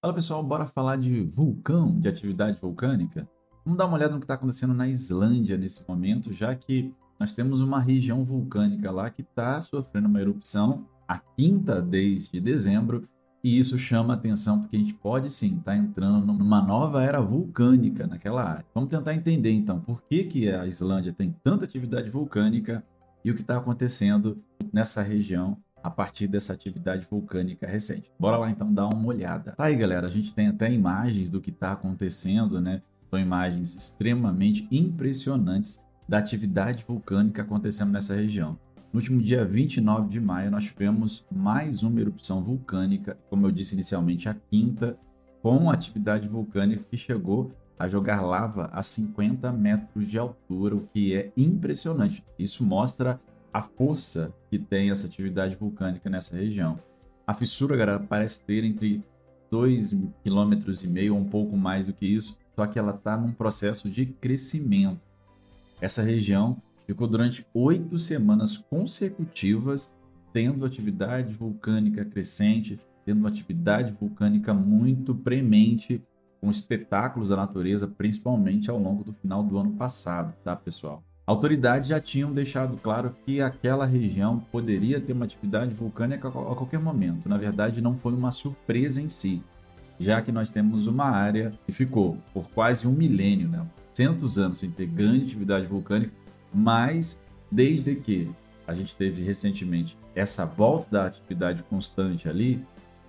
Fala pessoal, bora falar de vulcão, de atividade vulcânica? Vamos dar uma olhada no que está acontecendo na Islândia nesse momento, já que nós temos uma região vulcânica lá que está sofrendo uma erupção, a quinta desde dezembro, e isso chama atenção porque a gente pode sim estar entrando numa nova era vulcânica naquela área. Vamos tentar entender então por que a Islândia tem tanta atividade vulcânica e o que está acontecendo nessa região a partir dessa atividade vulcânica recente. Bora lá então dar uma olhada. Tá aí, galera, a gente tem até imagens do que está acontecendo, né? São imagens extremamente impressionantes da atividade vulcânica acontecendo nessa região. No último dia 29 de maio, nós tivemos mais uma erupção vulcânica, como eu disse inicialmente, a quinta, com atividade vulcânica que chegou a jogar lava a 50 metros de altura, o que é impressionante. Isso mostra a força que tem essa atividade vulcânica nessa região. A fissura, galera, parece ter entre 2,5 km ou um pouco mais do que isso, só que ela está num processo de crescimento. Essa região ficou durante 8 semanas consecutivas tendo atividade vulcânica crescente, tendo atividade vulcânica muito premente, com espetáculos da natureza, principalmente ao longo do final do ano passado, tá, pessoal? Autoridades já tinham deixado claro que aquela região poderia ter uma atividade vulcânica a qualquer momento. Na verdade, não foi uma surpresa em si, já que nós temos uma área que ficou por quase um milênio, né? 100 anos sem ter grande atividade vulcânica, mas desde que a gente teve recentemente essa volta da atividade constante ali,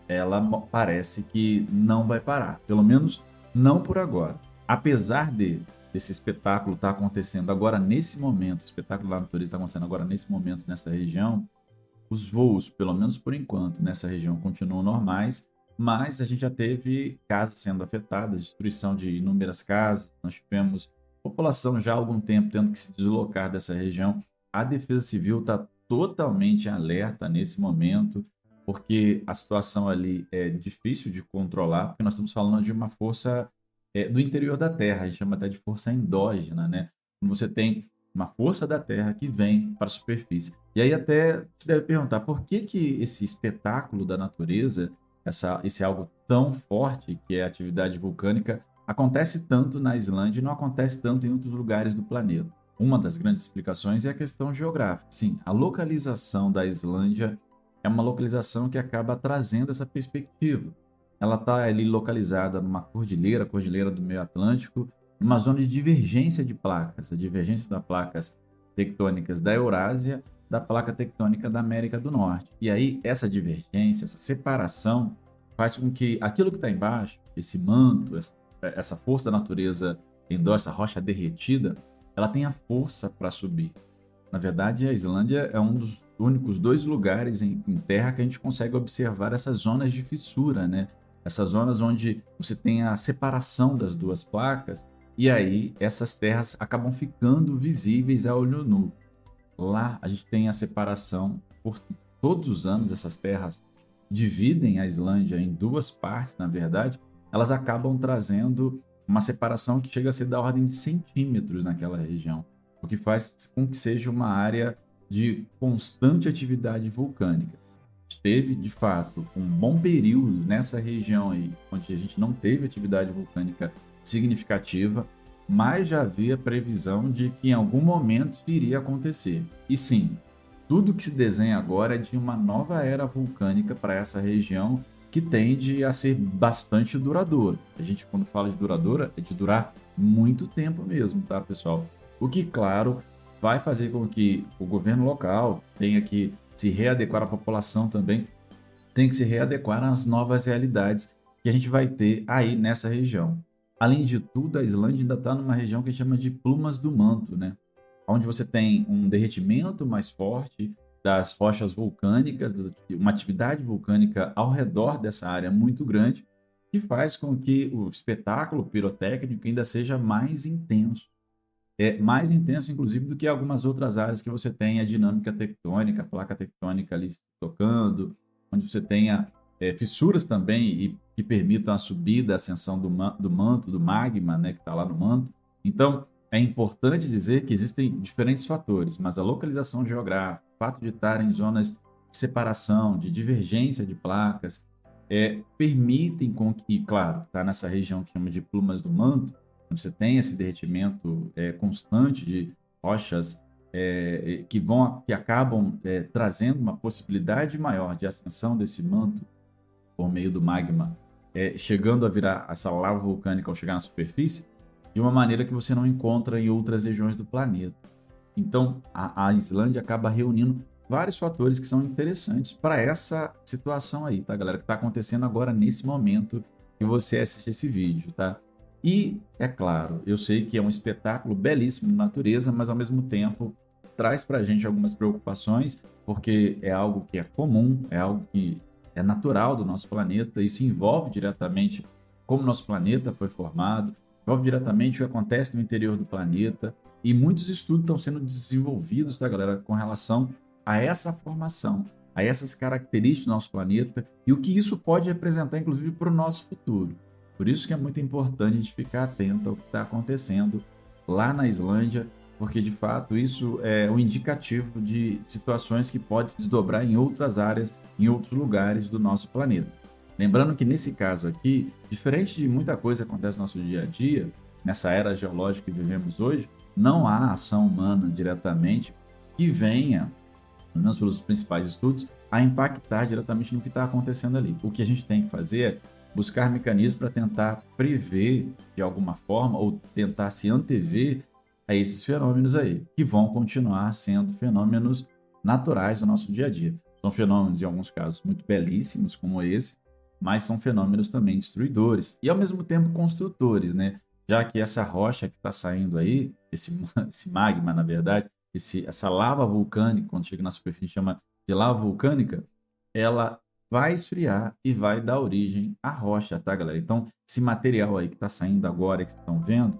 ela parece que não vai parar, pelo menos não por agora. Apesar de esse espetáculo estar acontecendo agora nesse momento, o espetáculo da natureza está acontecendo agora nesse momento nessa região, os voos, pelo menos por enquanto, nessa região continuam normais, mas a gente já teve casas sendo afetadas, destruição de inúmeras casas, nós tivemos população já há algum tempo tendo que se deslocar dessa região. A Defesa Civil está totalmente alerta nesse momento, porque a situação ali é difícil de controlar, porque nós estamos falando de uma força do interior da Terra, a gente chama até de força endógena, né? Quando você tem uma força da Terra que vem para a superfície. E aí até se deve perguntar por que esse espetáculo da natureza, esse algo tão forte que é a atividade vulcânica, acontece tanto na Islândia e não acontece tanto em outros lugares do planeta. Uma das grandes explicações é a questão geográfica. Sim, a localização da Islândia é uma localização que acaba trazendo essa perspectiva. Ela está ali localizada numa cordilheira, a cordilheira do meio Atlântico, numa zona de divergência de placas, a divergência das placas tectônicas da Eurásia, da placa tectônica da América do Norte. E aí, essa divergência, essa separação, faz com que aquilo que está embaixo, esse manto, essa força da natureza essa rocha derretida, ela tenha força para subir. Na verdade, a Islândia é um dos únicos dois lugares em terra que a gente consegue observar essas zonas de fissura, né? Essas zonas onde você tem a separação das duas placas e aí essas terras acabam ficando visíveis a olho nu. Lá a gente tem a separação por todos os anos, essas terras dividem a Islândia em duas partes, na verdade, elas acabam trazendo uma separação que chega a ser da ordem de centímetros naquela região, o que faz com que seja uma área de constante atividade vulcânica. Teve, de fato, um bom período nessa região aí, onde a gente não teve atividade vulcânica significativa, mas já havia previsão de que em algum momento isso iria acontecer. E sim, tudo que se desenha agora é de uma nova era vulcânica para essa região que tende a ser bastante duradoura. A gente, quando fala de duradoura, é de durar muito tempo mesmo, tá, pessoal? O que, claro, vai fazer com que o governo local tenha que se readequar, a população também tem que se readequar às novas realidades que a gente vai ter aí nessa região. Além de tudo, a Islândia ainda está numa região que a gente chama de plumas do manto, né? Onde você tem um derretimento mais forte das rochas vulcânicas, uma atividade vulcânica ao redor dessa área muito grande, que faz com que o espetáculo pirotécnico ainda seja mais intenso. É mais intenso, inclusive, do que algumas outras áreas que você tem a dinâmica tectônica, a placa tectônica ali tocando, onde você tenha fissuras também e que permitam a subida, a ascensão do manto, do magma, né, que está lá no manto. Então, é importante dizer que existem diferentes fatores, mas a localização geográfica, o fato de estar em zonas de separação, de divergência de placas, permitem com que, claro, está nessa região que chama de plumas do manto, onde você tem esse derretimento constante de rochas que acabam trazendo uma possibilidade maior de ascensão desse manto por meio do magma, chegando a virar essa lava vulcânica ao chegar na superfície, de uma maneira que você não encontra em outras regiões do planeta. Então, a Islândia acaba reunindo vários fatores que são interessantes para essa situação aí, tá, galera? Que está acontecendo agora nesse momento que você assiste esse vídeo, tá? E, é claro, eu sei que é um espetáculo belíssimo de natureza, mas ao mesmo tempo traz para a gente algumas preocupações, porque é algo que é comum, é algo que é natural do nosso planeta, isso envolve diretamente como nosso planeta foi formado, envolve diretamente o que acontece no interior do planeta, e muitos estudos estão sendo desenvolvidos, tá, galera, com relação a essa formação, a essas características do nosso planeta e o que isso pode representar, inclusive, para o nosso futuro. Por isso que é muito importante a gente ficar atento ao que está acontecendo lá na Islândia, porque de fato isso é um indicativo de situações que podem se desdobrar em outras áreas, em outros lugares do nosso planeta. Lembrando que nesse caso aqui, diferente de muita coisa que acontece no nosso dia a dia, nessa era geológica que vivemos hoje, não há ação humana diretamente que venha, pelo menos pelos principais estudos, a impactar diretamente no que está acontecendo ali. O que a gente tem que fazer é buscar mecanismos para tentar prever de alguma forma ou tentar se antever a esses fenômenos aí, que vão continuar sendo fenômenos naturais do nosso dia a dia. São fenômenos, em alguns casos, muito belíssimos, como esse, mas são fenômenos também destruidores e, ao mesmo tempo, construtores, né? Já que essa rocha que está saindo aí, esse magma, na verdade, essa lava vulcânica, quando chega na superfície, chama de lava vulcânica, ela vai esfriar e vai dar origem à rocha, tá, galera? Então, esse material aí que está saindo agora, que vocês estão vendo,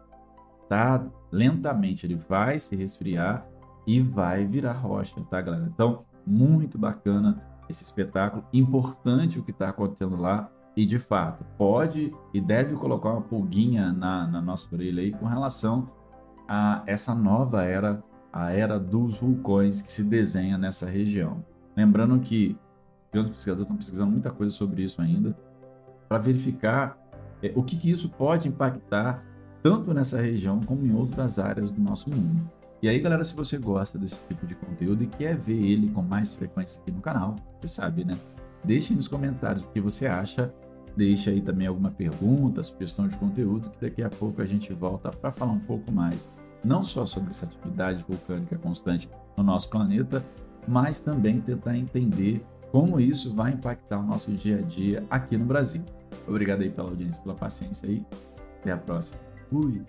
tá lentamente, ele vai se resfriar e vai virar rocha, tá, galera? Então, muito bacana esse espetáculo, importante o que está acontecendo lá e, de fato, pode e deve colocar uma pulguinha na nossa orelha aí com relação a essa nova era, a era dos vulcões que se desenha nessa região. Lembrando que os pesquisadores estão pesquisando muita coisa sobre isso ainda, para verificar o que isso pode impactar tanto nessa região como em outras áreas do nosso mundo. E aí, galera, se você gosta desse tipo de conteúdo e quer ver ele com mais frequência aqui no canal, você sabe, né? Deixe nos comentários o que você acha, deixe aí também alguma pergunta, sugestão de conteúdo, que daqui a pouco a gente volta para falar um pouco mais, não só sobre essa atividade vulcânica constante no nosso planeta, mas também tentar entender como isso vai impactar o nosso dia a dia aqui no Brasil. Obrigado aí pela audiência, pela paciência aí. Até a próxima. Fui!